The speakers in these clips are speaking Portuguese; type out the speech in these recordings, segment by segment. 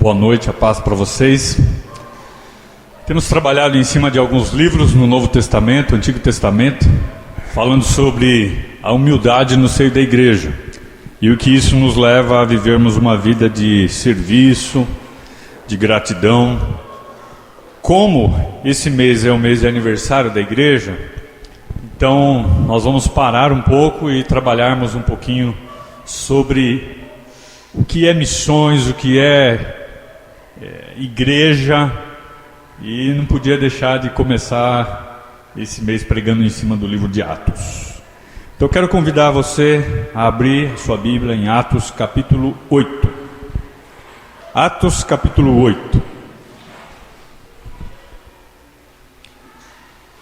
Boa noite, a paz para vocês. Temos trabalhado em cima de alguns livros no Novo Testamento, Antigo Testamento, falando sobre a humildade no seio da igreja e o que isso nos leva a vivermos uma vida de serviço, de gratidão. Como esse mês é o mês de aniversário da igreja, então nós vamos parar um pouco e trabalharmos um pouquinho sobre o que é missões, o que é igreja, e não podia deixar de começar esse mês pregando em cima do livro de Atos. Então eu quero convidar você a abrir sua Bíblia em Atos capítulo 8. Atos capítulo 8.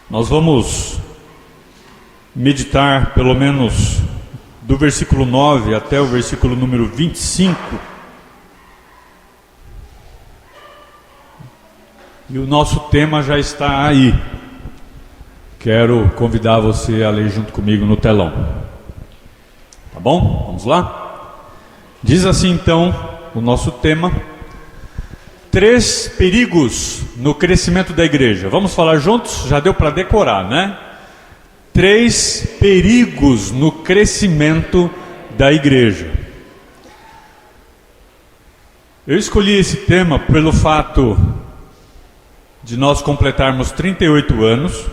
Nós vamos meditar pelo menos do versículo 9 até o versículo número 25. E o nosso tema já está aí. Quero convidar você a ler junto comigo no telão. Tá bom? Vamos lá? Diz assim então o nosso tema: 3 perigos no crescimento da igreja. Vamos falar juntos? Já deu para decorar, né? 3 perigos no crescimento da igreja. Eu escolhi esse tema pelo fato de nós completarmos 38 anos.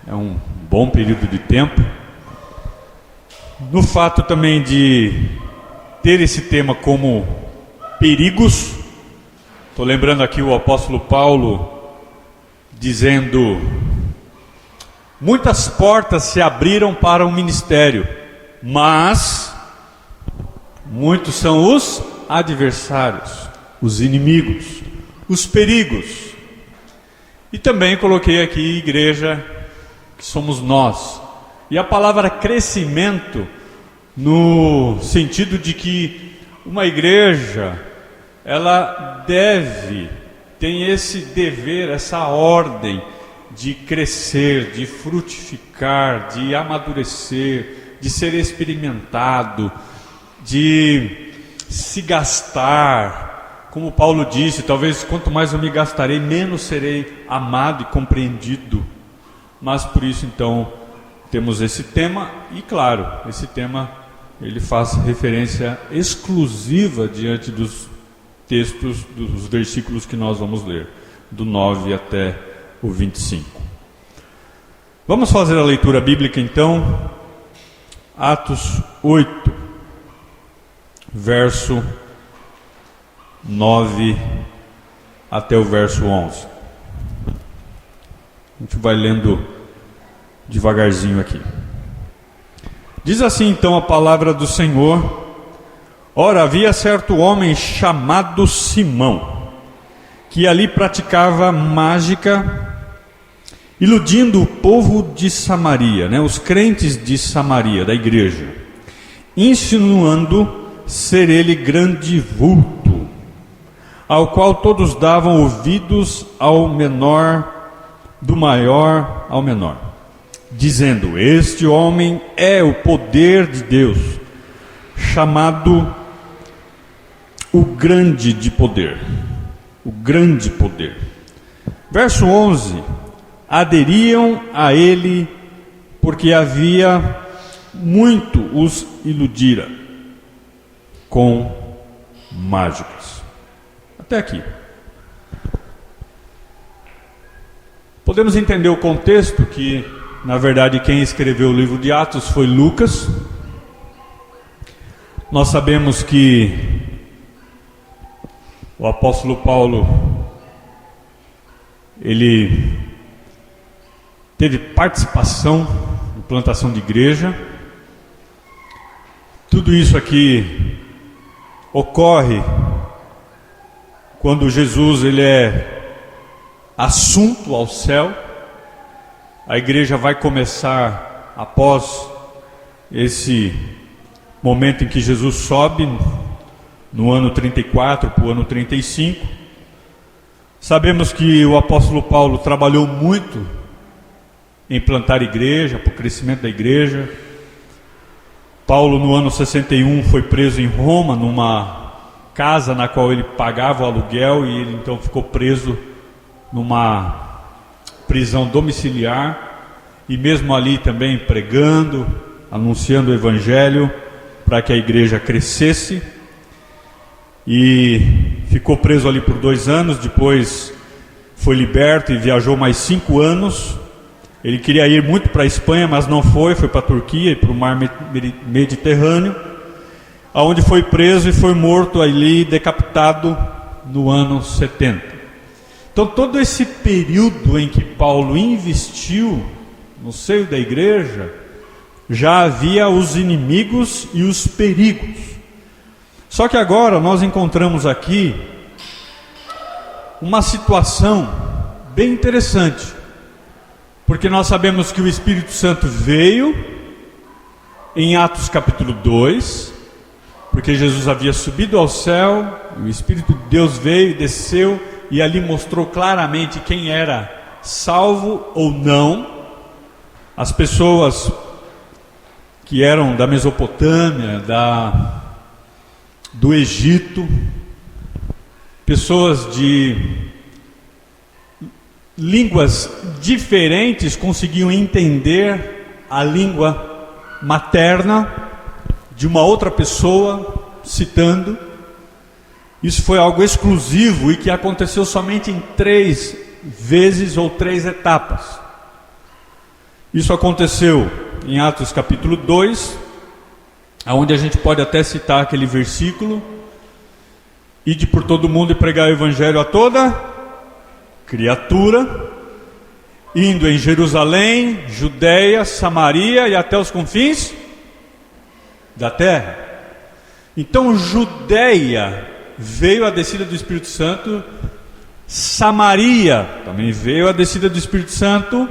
É um bom período de tempo. No fato também de ter esse tema como perigos. Estou lembrando aqui o apóstolo Paulo dizendo: muitas portas se abriram para o ministério, mas muitos são os adversários, os inimigos, os perigos. E também coloquei aqui igreja, que somos nós. E a palavra crescimento, no sentido de que uma igreja, ela tem esse dever, essa ordem de crescer, de frutificar, de amadurecer, de ser experimentado, de se gastar. Como Paulo disse, talvez quanto mais eu me gastarei, menos serei amado e compreendido. Mas por isso então temos esse tema, e claro, esse tema ele faz referência exclusiva diante dos textos, dos versículos que nós vamos ler, do 9 até o 25. Vamos fazer a leitura bíblica então. Atos 8, verso 9 até o verso 11. A gente vai lendo devagarzinho aqui. Diz assim então a palavra do Senhor: Ora, havia certo homem chamado Simão, que ali praticava mágica, iludindo o povo de Samaria, os crentes de Samaria, da igreja, insinuando ser ele grande vulto, ao qual todos davam ouvidos ao menor, do maior ao menor, dizendo: este homem é o poder de Deus, chamado o grande de poder, o grande poder. Verso 11: aderiam a ele, porque havia muito os iludira com mágicas. Até aqui. Podemos entender o contexto que, na verdade, quem escreveu o livro de Atos foi Lucas. Nós sabemos que o apóstolo Paulo, ele teve participação na plantação de igreja. Tudo isso aqui ocorre quando Jesus ele é assunto ao céu. A igreja vai começar após esse momento em que Jesus sobe no ano 34 para o ano 35. Sabemos que o apóstolo Paulo trabalhou muito em plantar igreja, para o crescimento da igreja. Paulo, no ano 61, foi preso em Roma, numa casa na qual ele pagava o aluguel, e ele então ficou preso numa prisão domiciliar, e mesmo ali também pregando, anunciando o evangelho para que a igreja crescesse, e ficou preso ali por 2 anos. Depois foi liberto e viajou mais 5 anos. Ele queria ir muito para a Espanha, mas não foi para a Turquia e para o mar Mediterrâneo, aonde foi preso e foi morto ali, decapitado no ano 70. Então todo esse período em que Paulo investiu no seio da igreja, já havia os inimigos e os perigos. Só que agora nós encontramos aqui uma situação bem interessante, porque nós sabemos que o Espírito Santo veio em Atos capítulo 2, porque Jesus havia subido ao céu, o Espírito de Deus veio e desceu, e ali mostrou claramente quem era salvo ou não. As pessoas que eram da Mesopotâmia, do Egito, pessoas de línguas diferentes conseguiam entender a língua materna de uma outra pessoa citando. Isso foi algo exclusivo e que aconteceu somente em 3 vezes ou 3 etapas. Isso aconteceu em Atos capítulo 2, onde a gente pode até citar aquele versículo: ide por todo mundo e pregar o evangelho a toda criatura, indo em Jerusalém, Judeia, Samaria e até os confins da terra. Então Judeia veio a descida do Espírito Santo, Samaria também veio a descida do Espírito Santo,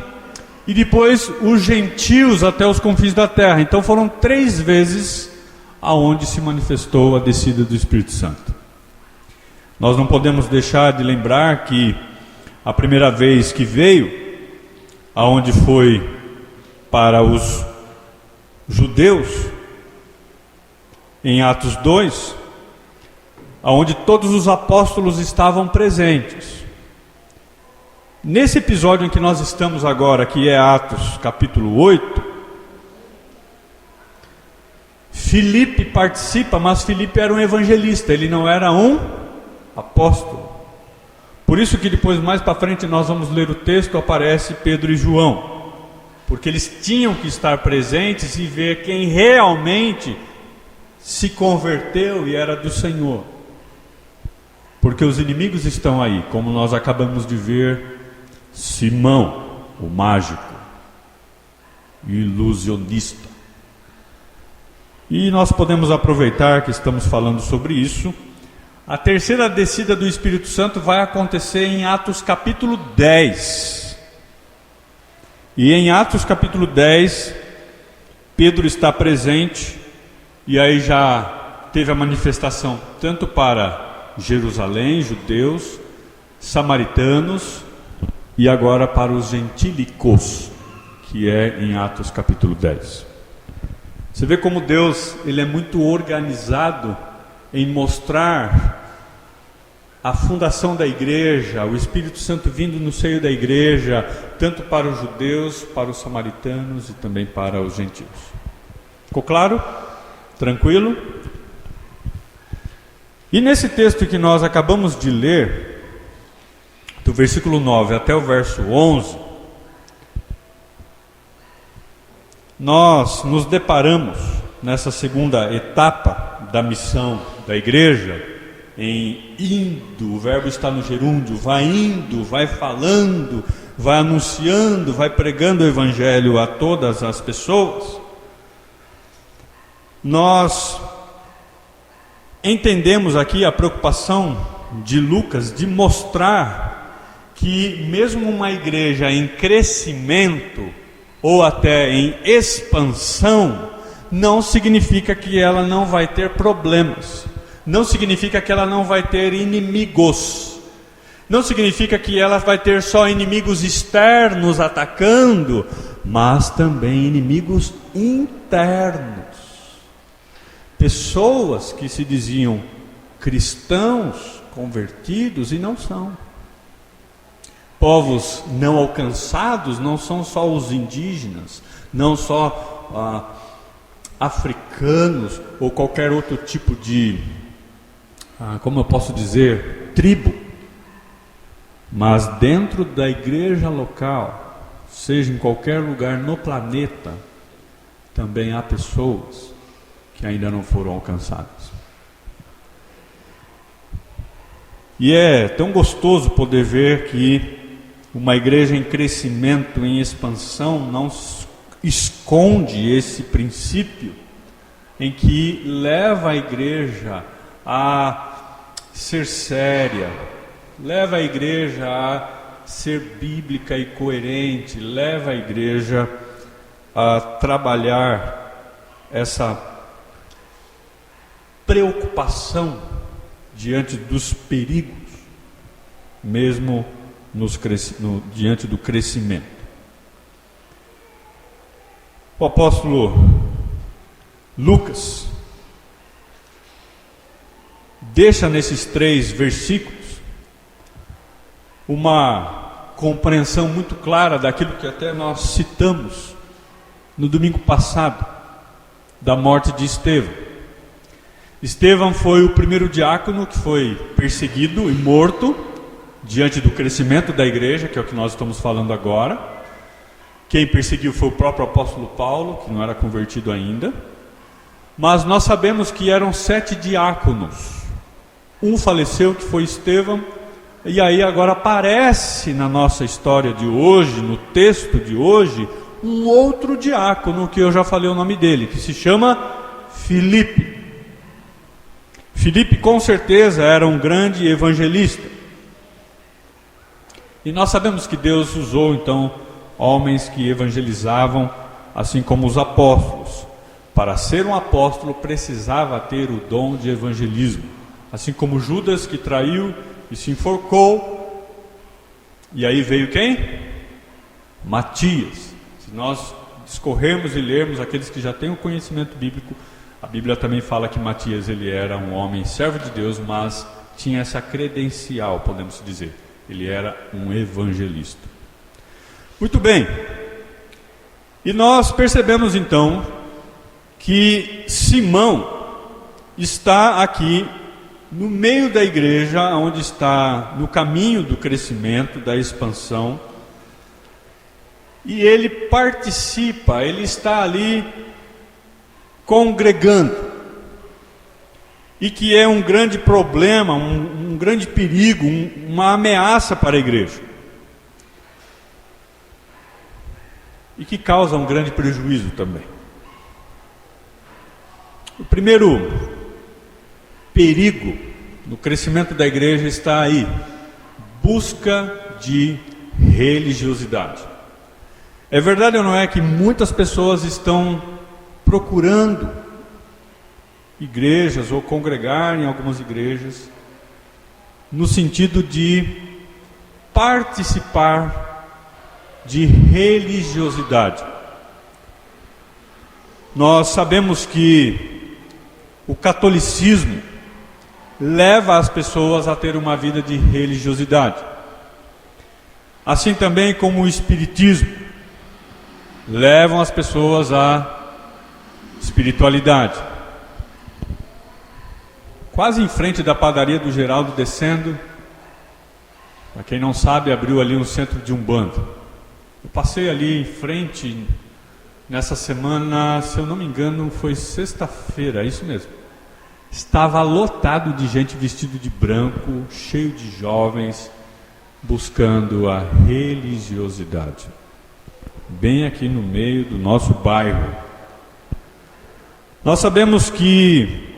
e depois os gentios até os confins da terra. Então foram 3 vezes aonde se manifestou a descida do Espírito Santo. Nós não podemos deixar de lembrar que a primeira vez que veio, aonde foi para os judeus, em Atos 2, aonde todos os apóstolos estavam presentes. Nesse episódio em que nós estamos agora, que é Atos capítulo 8, Filipe participa, mas Filipe era um evangelista, ele não era um apóstolo. Por isso que depois, mais para frente, nós vamos ler o texto, aparece Pedro e João, porque eles tinham que estar presentes e ver quem realmente se converteu e era do Senhor. Porque os inimigos estão aí, como nós acabamos de ver Simão, o mágico, ilusionista. E nós podemos aproveitar que estamos falando sobre isso. A terceira descida do Espírito Santo vai acontecer em Atos capítulo 10. E em Atos capítulo 10, Pedro está presente, e aí já teve a manifestação tanto para Jerusalém, judeus, samaritanos, e agora para os gentílicos, que é em Atos capítulo 10. Você vê como Deus, ele é muito organizado em mostrar a fundação da igreja, o Espírito Santo vindo no seio da igreja, tanto para os judeus, para os samaritanos e também para os gentios. Ficou claro? Tranquilo? E nesse texto que nós acabamos de ler, do versículo 9 até o verso 11, nós nos deparamos nessa segunda etapa da missão da igreja, em indo, o verbo está no gerúndio, vai indo, vai falando, vai anunciando, vai pregando o evangelho a todas as pessoas. Nós entendemos aqui a preocupação de Lucas de mostrar que mesmo uma igreja em crescimento ou até em expansão, não significa que ela não vai ter problemas, não significa que ela não vai ter inimigos, não significa que ela vai ter só inimigos externos atacando, mas também inimigos internos. pessoas que se diziam cristãos, convertidos e não são. Povos não alcançados não são só os indígenas, não só africanos ou qualquer outro tipo de, como eu posso dizer, tribo. Mas dentro da igreja local, seja em qualquer lugar no planeta, também há pessoas que ainda não foram alcançadas. E é tão gostoso poder ver que uma igreja em crescimento, em expansão, não esconde esse princípio em que leva a igreja a ser séria, leva a igreja a ser bíblica e coerente, leva a igreja a trabalhar essa preocupação diante dos perigos, mesmo diante do crescimento. O apóstolo Lucas deixa nesses 3 versículos uma compreensão muito clara daquilo que até nós citamos no domingo passado, da morte de Estevão. Estevão foi o primeiro diácono que foi perseguido e morto diante do crescimento da igreja, que é o que nós estamos falando agora. Quem perseguiu foi o próprio apóstolo Paulo, que não era convertido ainda. Mas nós sabemos que eram 7 diáconos. Um faleceu, que foi Estevão, e aí agora aparece na nossa história de hoje, no texto de hoje, um outro diácono, que eu já falei o nome dele, que se chama Filipe. Filipe com certeza era um grande evangelista. E nós sabemos que Deus usou então homens que evangelizavam, assim como os apóstolos. Para ser um apóstolo precisava ter o dom de evangelismo, assim como Judas, que traiu e se enforcou. E aí veio quem? Matias. Se nós discorrermos e lermos aqueles que já têm o conhecimento bíblico, a Bíblia também fala que Matias ele era um homem servo de Deus, mas tinha essa credencial, podemos dizer. Ele era um evangelista. Muito bem. E nós percebemos então que Simão está aqui no meio da igreja, onde está no caminho do crescimento, da expansão. E ele participa, ele está ali congregando. E que é um grande problema, um grande perigo, uma ameaça para a igreja. E que causa um grande prejuízo também. O primeiro perigo no crescimento da igreja está aí: busca de religiosidade. É verdade ou não é que muitas pessoas estão procurando igrejas ou congregar em algumas igrejas no sentido de participar de religiosidade? Nós sabemos que o catolicismo leva as pessoas a ter uma vida de religiosidade, assim também como o espiritismo levam as pessoas à espiritualidade. Quase em frente da padaria do Geraldo, descendo, para quem não sabe, abriu ali um centro de Umbanda. Eu passei ali em frente nessa semana, se eu não me engano, foi sexta-feira, é isso mesmo. Estava lotado de gente vestido de branco, cheio de jovens, buscando a religiosidade. Bem aqui no meio do nosso bairro. Nós sabemos que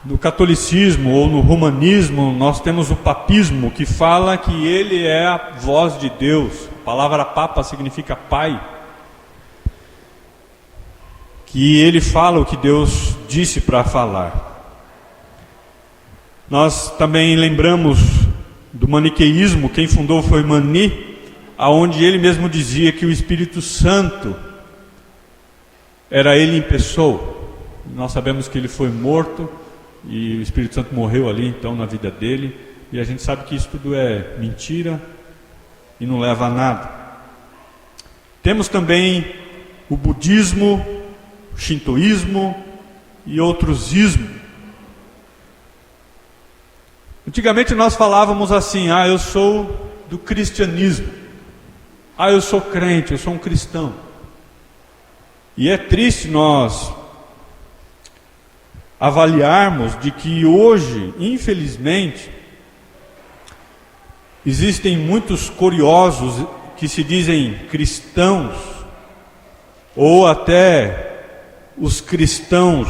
no catolicismo ou no romanismo nós temos o papismo, que fala que ele é a voz de Deus. A palavra papa significa pai. Que ele fala o que Deus disse para falar. Nós também lembramos do maniqueísmo. Quem fundou foi Mani, aonde ele mesmo dizia que o Espírito Santo era ele em pessoa. Nós sabemos que ele foi morto e o Espírito Santo morreu ali então na vida dele, e a gente sabe que isso tudo é mentira e não leva a nada. Temos também o budismo, o shintoísmo e outros ismos. Antigamente nós falávamos assim: eu sou do cristianismo, eu sou crente, eu sou um cristão. E é triste nós avaliarmos de que hoje, infelizmente, existem muitos curiosos que se dizem cristãos, ou até os cristãos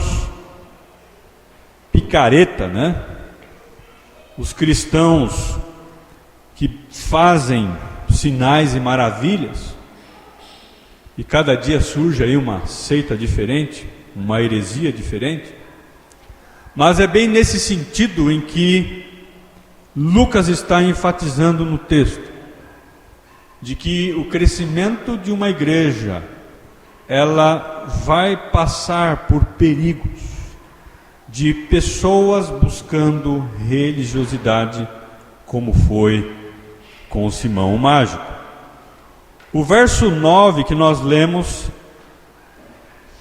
picareta, né? Os cristãos que fazem sinais e maravilhas, e cada dia surge aí uma seita diferente, uma heresia diferente. Mas é bem nesse sentido em que Lucas está enfatizando no texto, de que o crescimento de uma igreja, ela vai passar por perigos de pessoas buscando religiosidade, como foi com Simão o Mágico. O verso 9 que nós lemos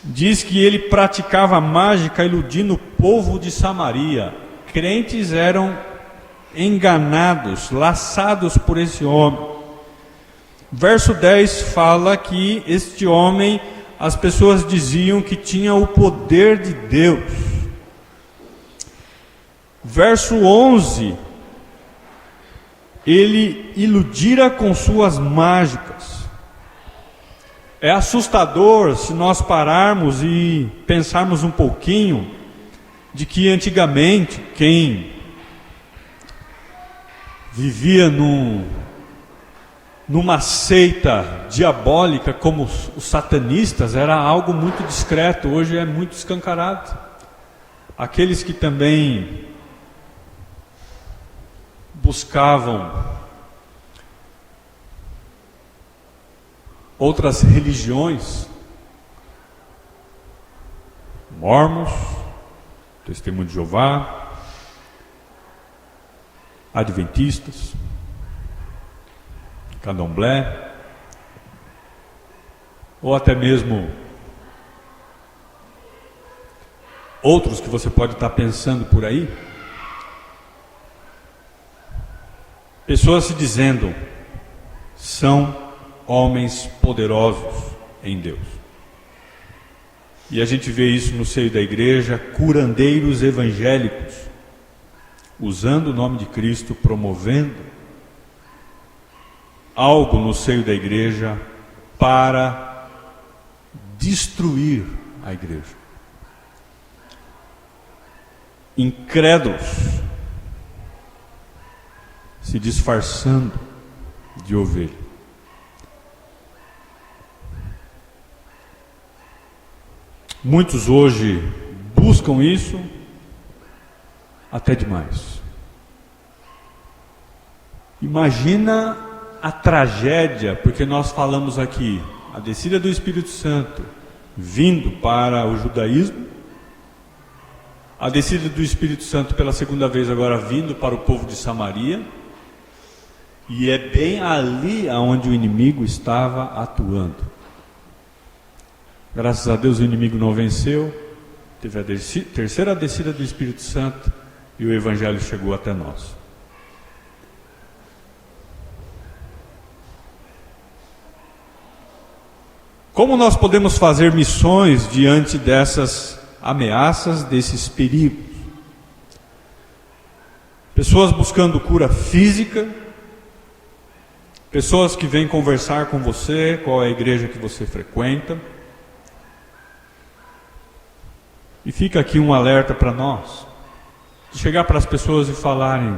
diz que ele praticava mágica iludindo o povo de Samaria. Crentes eram enganados, laçados por esse homem. Verso 10 fala que este homem, as pessoas diziam que tinha o poder de Deus. Verso 11, ele iludira com suas mágicas. É assustador se nós pararmos e pensarmos um pouquinho de que antigamente quem vivia numa seita diabólica como os satanistas era algo muito discreto, hoje é muito escancarado. Aqueles que também buscavam outras religiões, Mormons, Testemunho de Jeová, Adventistas, Candomblé, ou até mesmo outros que você pode estar pensando por aí, pessoas se dizendo são homens poderosos em Deus. E a gente vê isso no seio da igreja, curandeiros evangélicos, usando o nome de Cristo, promovendo algo no seio da igreja para destruir a igreja. Incrédulos se disfarçando de ovelha. Muitos hoje buscam isso até demais. Imagina a tragédia, porque nós falamos aqui, a descida do Espírito Santo vindo para o judaísmo, a descida do Espírito Santo pela segunda vez agora vindo para o povo de Samaria, e é bem ali onde o inimigo estava atuando. Graças a Deus o inimigo não venceu, teve a terceira descida do Espírito Santo e o Evangelho chegou até nós. Como nós podemos fazer missões diante dessas ameaças, desses perigos? Pessoas buscando cura física, pessoas que vêm conversar com você, qual é a igreja que você frequenta. E fica aqui um alerta para nós, de chegar para as pessoas e falarem: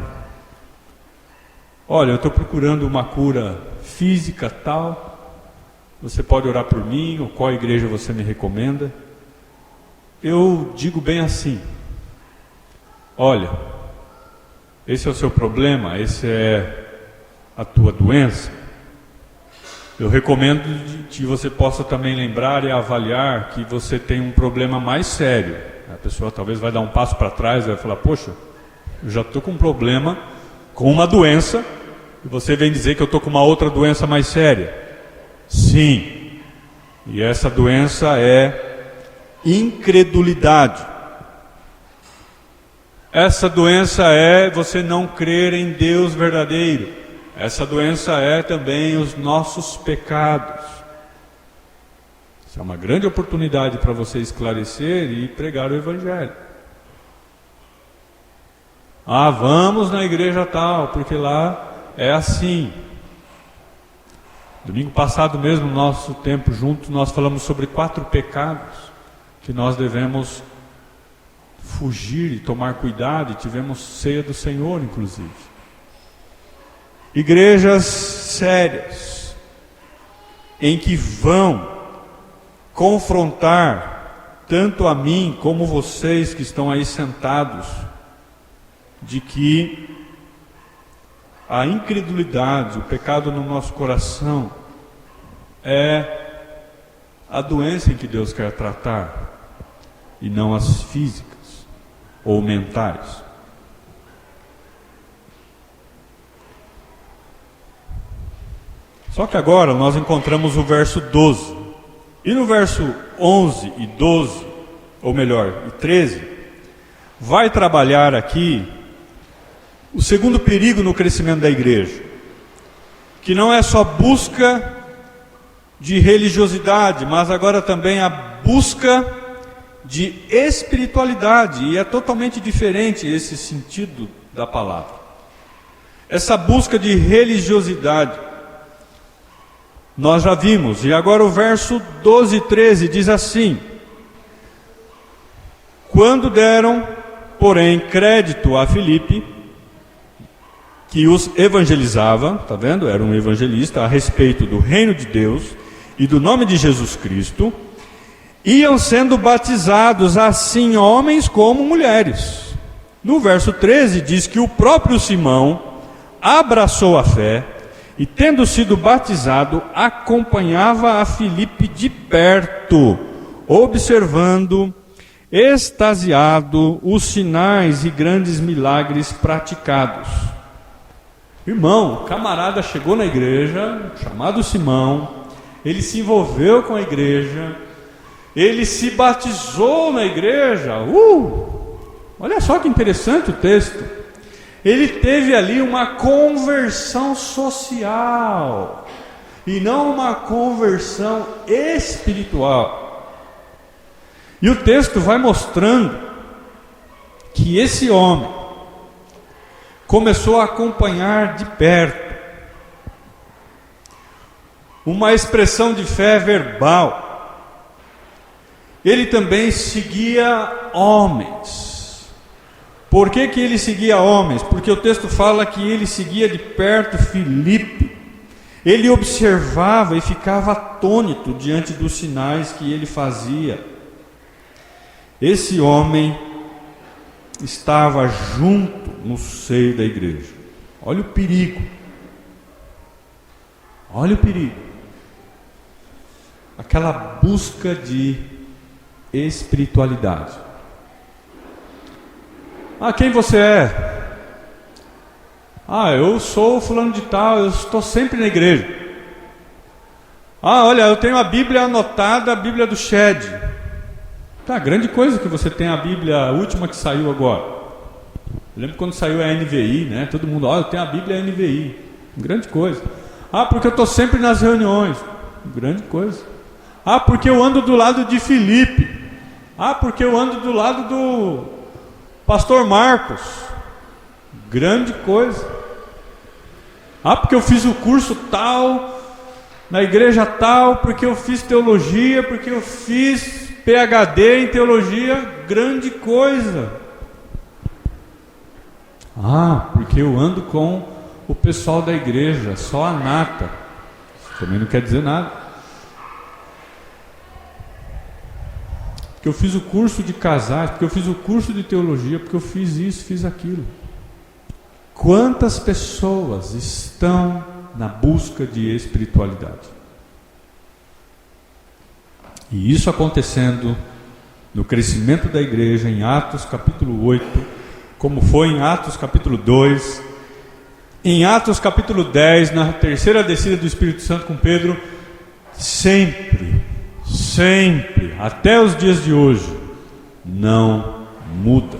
olha, eu estou procurando uma cura física tal, você pode orar por mim, ou qual igreja você me recomenda? Eu digo bem assim: olha, esse é o seu problema, esse é a tua doença, eu recomendo que você possa também lembrar e avaliar que você tem um problema mais sério. A pessoa talvez vai dar um passo para trás e vai falar, poxa, eu já estou com um problema, com uma doença, e você vem dizer que eu estou com uma outra doença mais séria. Sim, e essa doença é incredulidade. Essa doença é você não crer em Deus verdadeiro. Essa doença é também os nossos pecados. Isso é uma grande oportunidade para você esclarecer e pregar o Evangelho. Ah, vamos na igreja tal, porque lá é assim. Domingo passado mesmo, no nosso tempo juntos, nós falamos sobre 4 pecados que nós devemos fugir e tomar cuidado, e tivemos ceia do Senhor, inclusive. Igrejas sérias, em que vão confrontar tanto a mim como vocês que estão aí sentados, de que a incredulidade, o pecado no nosso coração é a doença em que Deus quer tratar, e não as físicas ou mentais. Só que agora nós encontramos o verso 12. E no verso 11 e 12, ou melhor, e 13, vai trabalhar aqui o segundo perigo no crescimento da igreja, que não é só busca de religiosidade, mas agora também a busca de espiritualidade, e é totalmente diferente esse sentido da palavra. Essa busca de religiosidade, nós já vimos, e agora o verso 12 e 13 diz assim: quando deram, porém, crédito a Filipe, que os evangelizava, está vendo? Era um evangelista a respeito do reino de Deus e do nome de Jesus Cristo, iam sendo batizados assim homens como mulheres. No verso 13 diz que o próprio Simão abraçou a fé e, tendo sido batizado, acompanhava a Filipe de perto, observando, extasiado, os sinais e grandes milagres praticados. Irmão, o camarada chegou na igreja, chamado Simão, ele se envolveu com a igreja, ele se batizou na igreja. Olha só que interessante o texto. Ele teve ali uma conversão social e não uma conversão espiritual. E o texto vai mostrando que esse homem começou a acompanhar de perto uma expressão de fé verbal. Ele também seguia homens. Por que ele seguia homens? Porque o texto fala que ele seguia de perto Filipe. Ele observava e ficava atônito diante dos sinais que ele fazia. Esse homem estava junto no seio da igreja. Olha o perigo. Olha o perigo. Aquela busca de espiritualidade. Ah, quem você é? Ah, eu sou fulano de tal, eu estou sempre na igreja. Ah, olha, eu tenho a Bíblia anotada, a Bíblia do Shed. Tá, grande coisa que você tem a Bíblia, a última que saiu agora. Eu lembro quando saiu a NVI, né? Todo mundo, olha, eu tenho a Bíblia NVI. Grande coisa. Ah, porque eu estou sempre nas reuniões. Grande coisa. Ah, porque eu ando do lado de Filipe. Ah, porque eu ando do lado do pastor Marcos. Grande coisa. Ah, porque eu fiz o curso tal, na igreja tal, porque eu fiz teologia, porque eu fiz PhD em teologia. Grande coisa. Ah, porque eu ando com o pessoal da igreja, só a nata. Isso também não quer dizer nada. Porque eu fiz o curso de casais, porque eu fiz o curso de teologia, porque eu fiz isso, fiz aquilo. Quantas pessoas estão na busca de espiritualidade? E isso acontecendo no crescimento da igreja em Atos capítulo 8, como foi em Atos capítulo 2, em Atos capítulo 10, na terceira descida do Espírito Santo com Pedro, sempre, até os dias de hoje, não muda.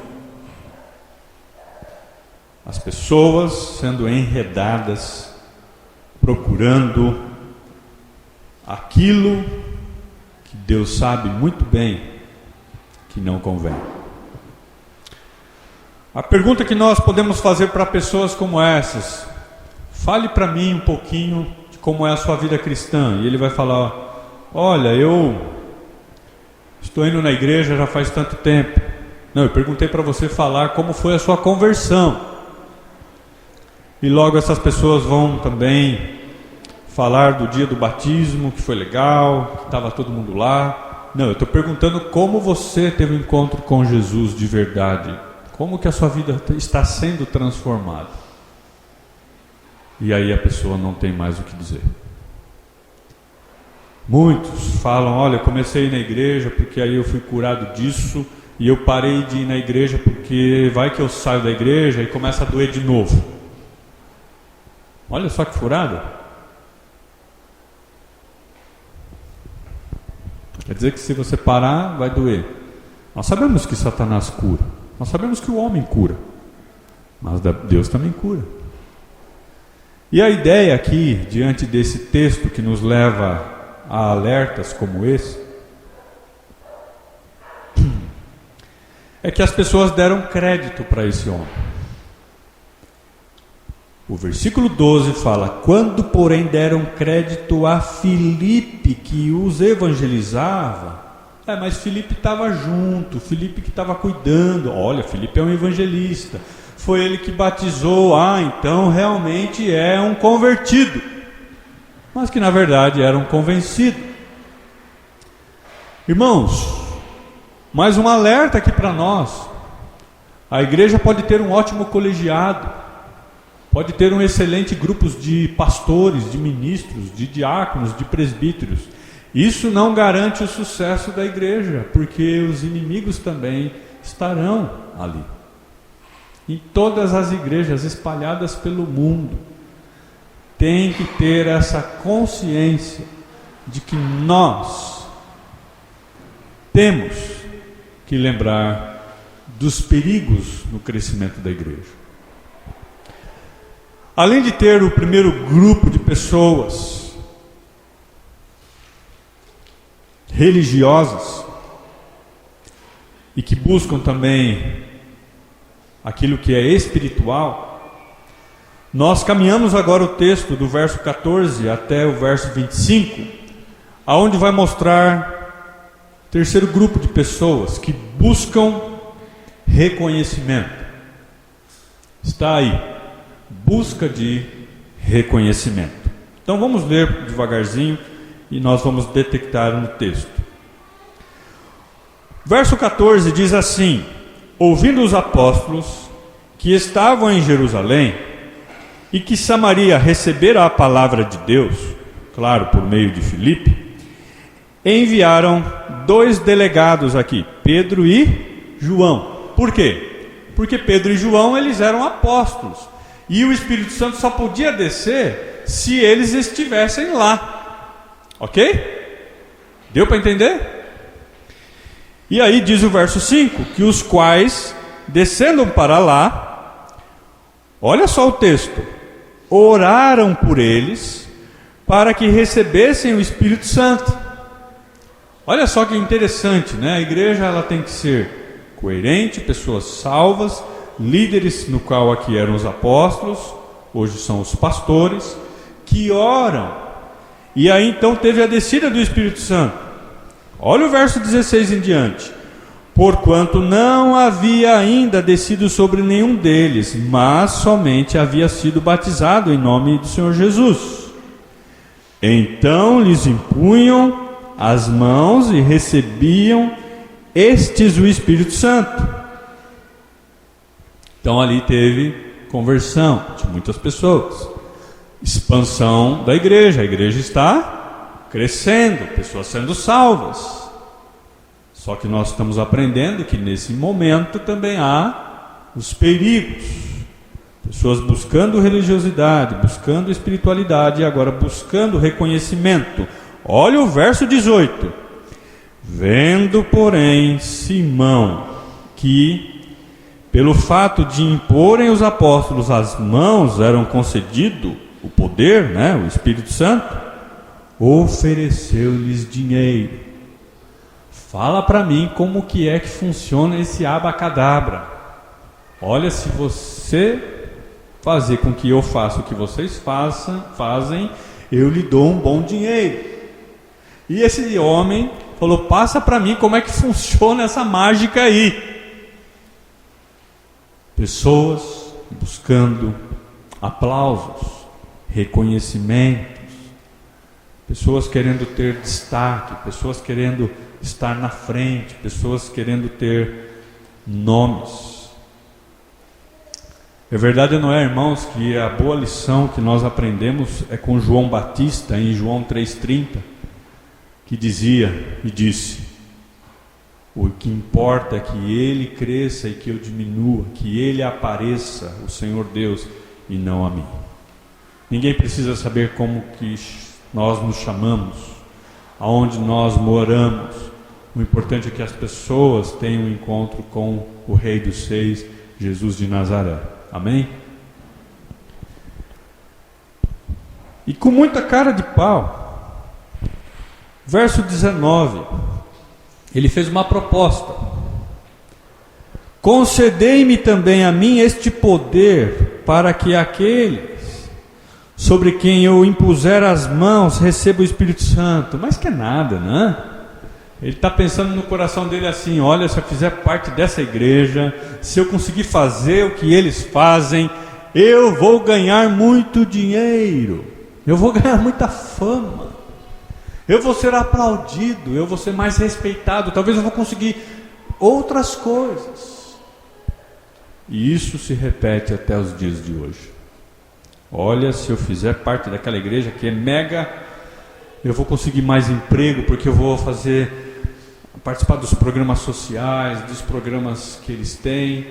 As pessoas sendo enredadas, procurando aquilo que Deus sabe muito bem que não convém. A pergunta que nós podemos fazer para pessoas como essas: fale para mim um pouquinho de como é a sua vida cristã. E ele vai falar: olha, eu estou indo na igreja já faz tanto tempo. Não, eu perguntei para você falar como foi a sua conversão. E logo essas pessoas vão também falar do dia do batismo, que foi legal, que estava todo mundo lá. Não, eu estou perguntando como você teve um encontro com Jesus de verdade. Como que a sua vida está sendo transformada? E aí a pessoa não tem mais o que dizer. Muitos falam: olha, eu comecei a ir na igreja porque aí eu fui curado disso, e eu parei de ir na igreja porque vai que eu saio da igreja e começa a doer de novo. Olha só que furada. Quer dizer que se você parar, vai doer. Nós sabemos que Satanás cura, nós sabemos que o homem cura, mas Deus também cura. E a ideia aqui, diante desse texto que nos leva a alertas como esse, é que as pessoas deram crédito para esse homem. O versículo 12 fala: quando porém deram crédito a Filipe, que os evangelizava. Mas Filipe estava junto, Filipe que estava cuidando. Olha, Filipe é um evangelista, foi ele que batizou. Então realmente é um convertido, mas que na verdade era um convencido. Irmãos, mais um alerta aqui para nós. A igreja pode ter um ótimo colegiado, pode ter um excelente grupo de pastores, de ministros, de diáconos, de presbíteros. Isso não garante o sucesso da igreja, porque os inimigos também estarão ali. Em todas as igrejas espalhadas pelo mundo, tem que ter essa consciência de que nós temos que lembrar dos perigos no crescimento da igreja. Além de ter o primeiro grupo de pessoas religiosas e que buscam também aquilo que é espiritual, nós caminhamos agora o texto do verso 14 até o verso 25, aonde vai mostrar o terceiro grupo de pessoas que buscam reconhecimento. Está aí, busca de reconhecimento. Então vamos ler devagarzinho e nós vamos detectar no texto. Verso 14 diz assim: ouvindo os apóstolos que estavam em Jerusalém e que Samaria recebera a palavra de Deus, claro, por meio de Filipe, enviaram 2 delegados aqui, Pedro e João. Por quê? Porque Pedro e João, eles eram apóstolos, e o Espírito Santo só podia descer se eles estivessem lá. Ok? Deu para entender? E aí diz o verso 5, que os quais, descendo para lá, olha só o texto, oraram por eles, para que recebessem o Espírito Santo. Olha só que interessante, né? A igreja, ela tem que ser coerente, pessoas salvas, líderes, no qual aqui eram os apóstolos, hoje são os pastores, que oram. E aí então teve a descida do Espírito Santo. Olha o verso 16 em diante: porquanto não havia ainda descido sobre nenhum deles, mas somente havia sido batizado em nome do Senhor Jesus. Então lhes impunham as mãos e recebiam estes o Espírito Santo. Então ali teve conversão de muitas pessoas, expansão da igreja. A igreja está crescendo, pessoas sendo salvas. Só que nós estamos aprendendo que nesse momento também há os perigos. Pessoas buscando religiosidade, buscando espiritualidade e agora buscando reconhecimento. Olha o verso 18. Vendo, porém, Simão, que pelo fato de imporem os apóstolos as mãos eram concedido o poder, o Espírito Santo, ofereceu-lhes dinheiro. Fala para mim como que é que funciona esse abacadabra. Olha, se você fazer com que eu faça o que vocês fazem, eu lhe dou um bom dinheiro. E esse homem falou, passa para mim como é que funciona essa mágica aí. Pessoas buscando aplausos, reconhecimentos, pessoas querendo ter destaque, pessoas querendo estar na frente, pessoas querendo ter nomes. É verdade, não é, irmãos, que a boa lição que nós aprendemos é com João Batista, em João 3,30, que dizia e disse: o que importa é que ele cresça e que eu diminua, que ele apareça, o Senhor Deus, e não a mim. Ninguém precisa saber como que nós nos chamamos, aonde nós moramos. O importante é que as pessoas tenham um encontro com o Rei dos Reis, Jesus de Nazaré. Amém? E com muita cara de pau, verso 19, ele fez uma proposta: concedei-me também a mim este poder, para que aqueles sobre quem eu impuser as mãos recebam o Espírito Santo. Mas que é nada, né? Ele está pensando no coração dele assim: olha, se eu fizer parte dessa igreja, se eu conseguir fazer o que eles fazem, eu vou ganhar muito dinheiro, eu vou ganhar muita fama, eu vou ser aplaudido, eu vou ser mais respeitado, talvez eu vou conseguir outras coisas. E isso se repete até os dias de hoje. Olha, se eu fizer parte daquela igreja que é mega, eu vou conseguir mais emprego, porque eu vou participar dos programas sociais, dos programas que eles têm.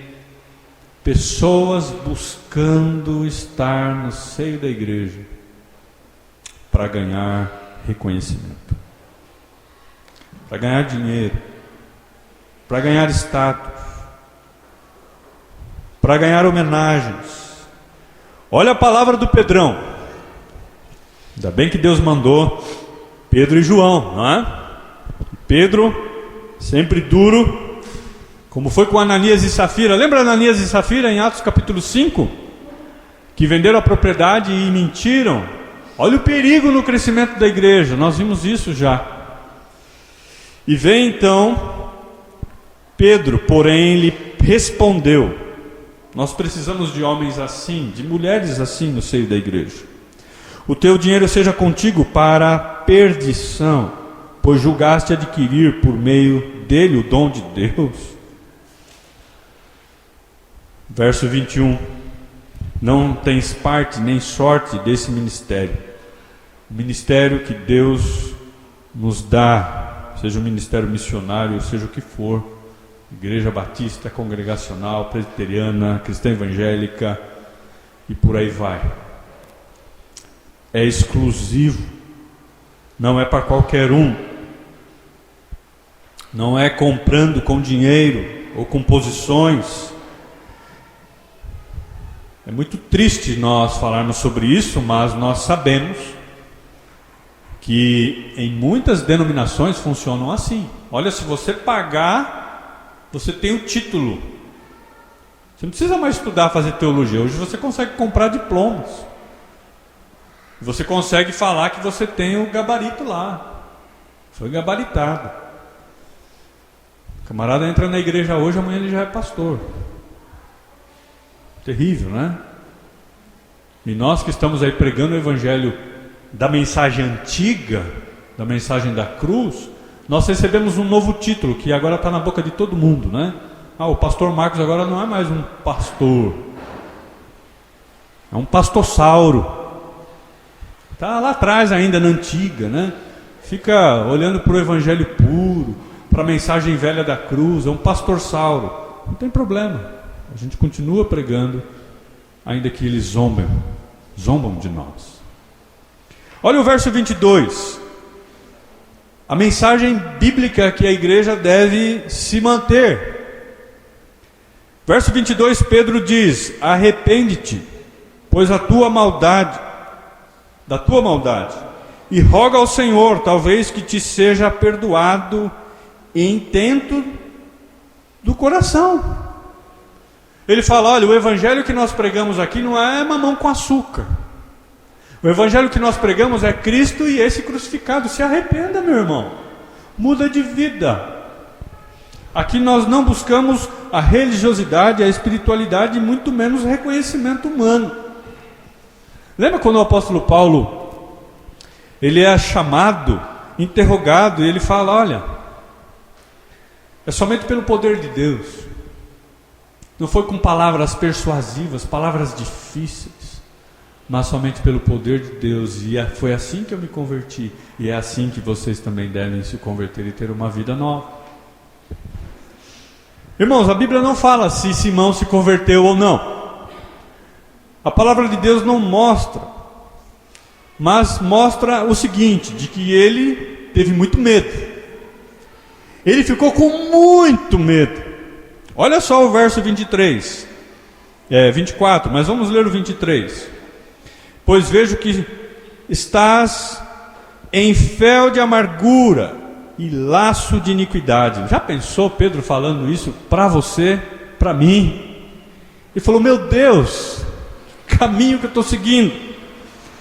Pessoas buscando estar no seio da igreja para ganhar reconhecimento, para ganhar dinheiro, para ganhar status, para ganhar homenagens. Olha a palavra do Pedrão. Ainda bem que Deus mandou Pedro e João, não é? Pedro, sempre duro, como foi com Ananias e Safira. Lembra Ananias e Safira em Atos capítulo 5? Que venderam a propriedade e mentiram. Olha o perigo no crescimento da igreja, nós vimos isso já. E vem então Pedro, porém lhe respondeu: nós precisamos de homens assim, de mulheres assim no seio da igreja. O teu dinheiro seja contigo para a perdição, pois julgaste adquirir por meio dele o dom de Deus. Verso 21. Não tens parte nem sorte desse ministério. O ministério que Deus nos dá, seja um ministério missionário, seja o que for, igreja batista, congregacional, presbiteriana, cristã evangélica e por aí vai, é exclusivo, não é para qualquer um, não é comprando com dinheiro ou com posições. É muito triste nós falarmos sobre isso, mas nós sabemos que em muitas denominações funcionam assim. Olha, se você pagar, você tem o título. Você não precisa mais estudar, fazer teologia. Hoje você consegue comprar diplomas. Você consegue falar que você tem o gabarito lá. Foi gabaritado. O camarada entra na igreja hoje, amanhã ele já é pastor. Terrível, né? E nós que estamos aí pregando o evangelho da mensagem antiga, da mensagem da cruz, nós recebemos um novo título que agora está na boca de todo mundo, né? O pastor Marcos agora não é mais um pastor, é um pastossauro. Está lá atrás ainda, na antiga, né? Fica olhando para o evangelho puro, para a mensagem velha da cruz, é um pastor Sauro. Não tem problema, a gente continua pregando, ainda que eles zombam de nós. Olha o verso 22. A mensagem bíblica que a igreja deve se manter. Verso 22, Pedro diz: arrepende-te, pois da tua maldade, e roga ao Senhor, talvez que te seja perdoado intento do coração. Ele fala: olha, o evangelho que nós pregamos aqui não é mamão com açúcar. O evangelho que nós pregamos é Cristo e esse crucificado. Se arrependa, meu irmão, muda de vida. Aqui nós não buscamos a religiosidade, a espiritualidade, e muito menos o reconhecimento humano. Lembra quando o apóstolo Paulo, ele é chamado, interrogado, e ele fala: olha, é somente pelo poder de Deus. Não foi com palavras persuasivas, palavras difíceis, mas somente pelo poder de Deus. E foi assim que eu me converti, e é assim que vocês também devem se converter e ter uma vida nova. Irmãos, a Bíblia não fala se Simão se converteu ou não. A palavra de Deus não mostra, mas mostra o seguinte, de que ele teve muito medo. Ele ficou com muito medo. Olha só o verso 24, mas vamos ler o 23. Pois vejo que estás em fel de amargura e laço de iniquidade. Já pensou Pedro falando isso para você, para mim? Ele falou: meu Deus, que caminho que eu estou seguindo.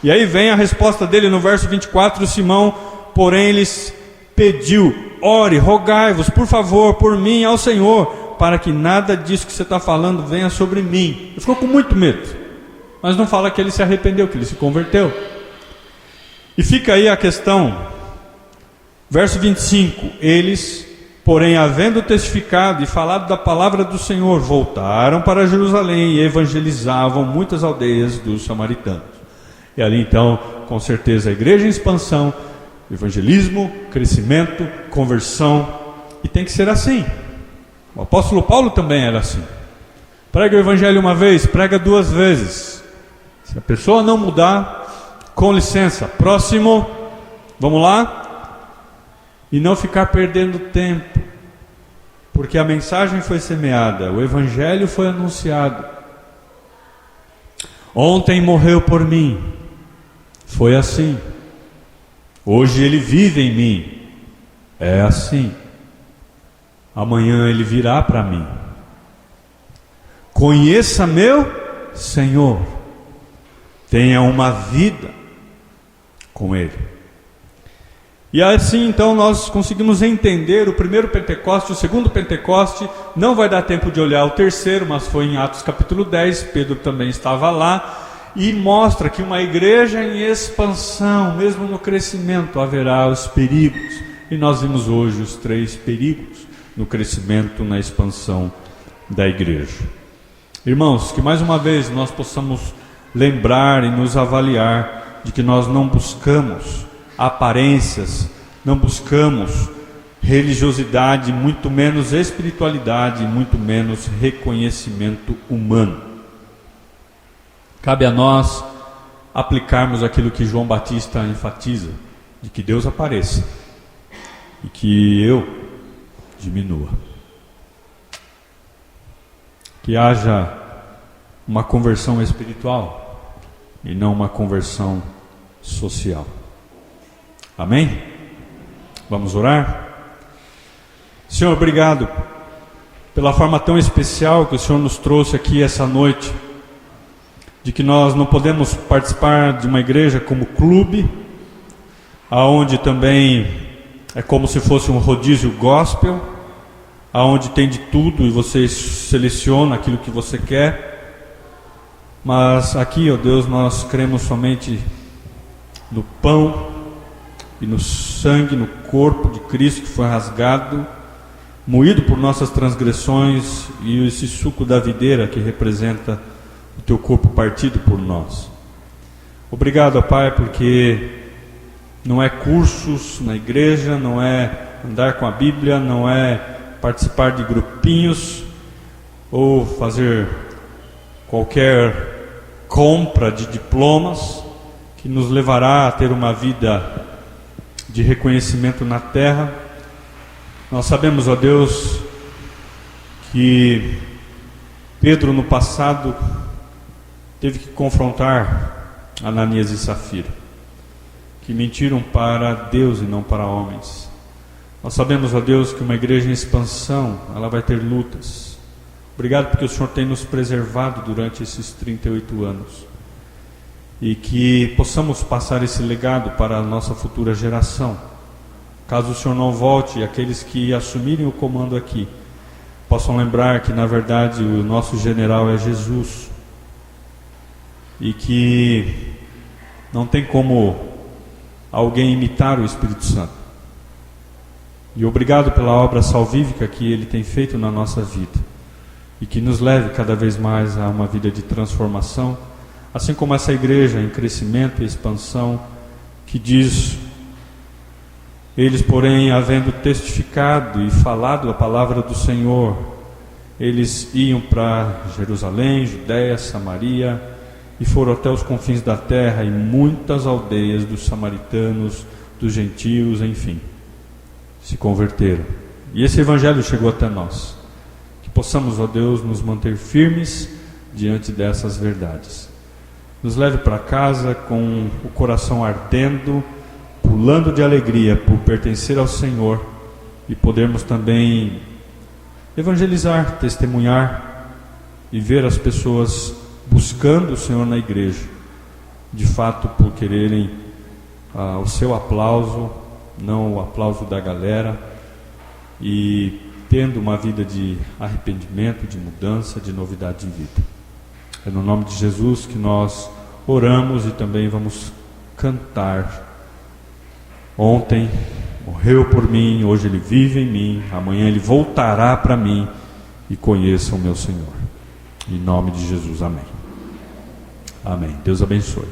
E aí vem a resposta dele no verso 24. Simão, porém, lhes pediu: ore, rogai-vos, por favor, por mim ao Senhor, para que nada disso que você está falando venha sobre mim. Ele ficou com muito medo, mas não fala que ele se arrependeu, que ele se converteu. E fica aí a questão, verso 25: eles, porém, havendo testificado e falado da palavra do Senhor, voltaram para Jerusalém e evangelizavam muitas aldeias dos samaritanos. E ali então, com certeza, a igreja em expansão, evangelismo, crescimento, conversão, e tem que ser assim. O apóstolo Paulo também era assim. Prega o evangelho uma vez, prega duas vezes. Se a pessoa não mudar, com licença, próximo, vamos lá? E não ficar perdendo tempo, porque a mensagem foi semeada, o evangelho foi anunciado. Ontem morreu por mim, foi assim. Hoje ele vive em mim, é assim. Amanhã ele virá para mim. Conheça meu Senhor, tenha uma vida com Ele. E assim então nós conseguimos entender o primeiro Pentecoste, o segundo Pentecoste. Não vai dar tempo de olhar o terceiro, mas foi em Atos capítulo 10, Pedro também estava lá. E mostra que uma igreja em expansão, mesmo no crescimento, haverá os perigos. E nós vimos hoje os 3 perigos no crescimento, na expansão da igreja. Irmãos, que mais uma vez nós possamos lembrar e nos avaliar de que nós não buscamos aparências, não buscamos religiosidade, muito menos espiritualidade, muito menos reconhecimento humano. Cabe a nós aplicarmos aquilo que João Batista enfatiza, de que Deus apareça e que eu diminua. Que haja uma conversão espiritual e não uma conversão social. Amém? Vamos orar? Senhor, obrigado pela forma tão especial que o Senhor nos trouxe aqui essa noite, de que nós não podemos participar de uma igreja como clube, aonde também é como se fosse um rodízio gospel, aonde tem de tudo e você seleciona aquilo que você quer. Mas aqui, ó Deus, nós cremos somente no pão e no sangue, no corpo de Cristo que foi rasgado, moído por nossas transgressões, e esse suco da videira que representa o teu corpo partido por nós. Obrigado, ó Pai, porque não é cursos na igreja, não é andar com a Bíblia, não é participar de grupinhos ou fazer qualquer compra de diplomas que nos levará a ter uma vida de reconhecimento na terra. Nós sabemos, ó Deus, que Pedro no passado teve que confrontar Ananias e Safira, que mentiram para Deus e não para homens. Nós sabemos, ó Deus, que uma igreja em expansão, ela vai ter lutas. Obrigado porque o Senhor tem nos preservado durante esses 38 anos. E que possamos passar esse legado para a nossa futura geração. Caso o Senhor não volte, aqueles que assumirem o comando aqui possam lembrar que na verdade o nosso general é Jesus. E que não tem como alguém imitar o Espírito Santo. E obrigado pela obra salvífica que Ele tem feito na nossa vida. E que nos leve cada vez mais a uma vida de transformação, assim como essa igreja em crescimento e expansão, que diz: eles, porém, havendo testificado e falado a palavra do Senhor, eles iam para Jerusalém, Judéia, Samaria, e foram até os confins da terra, e muitas aldeias dos samaritanos, dos gentios, enfim, se converteram. E esse evangelho chegou até nós. Que possamos, ó Deus, nos manter firmes diante dessas verdades. Nos leve para casa com o coração ardendo, pulando de alegria por pertencer ao Senhor e podermos também evangelizar, testemunhar e ver as pessoas buscando o Senhor na igreja, de fato por quererem o seu aplauso, não o aplauso da galera, e tendo uma vida de arrependimento, de mudança, de novidade de vida. É no nome de Jesus que nós oramos e também vamos cantar. Ontem morreu por mim, hoje Ele vive em mim, amanhã Ele voltará para mim, e conheça o meu Senhor. Em nome de Jesus, amém. Amém. Deus abençoe.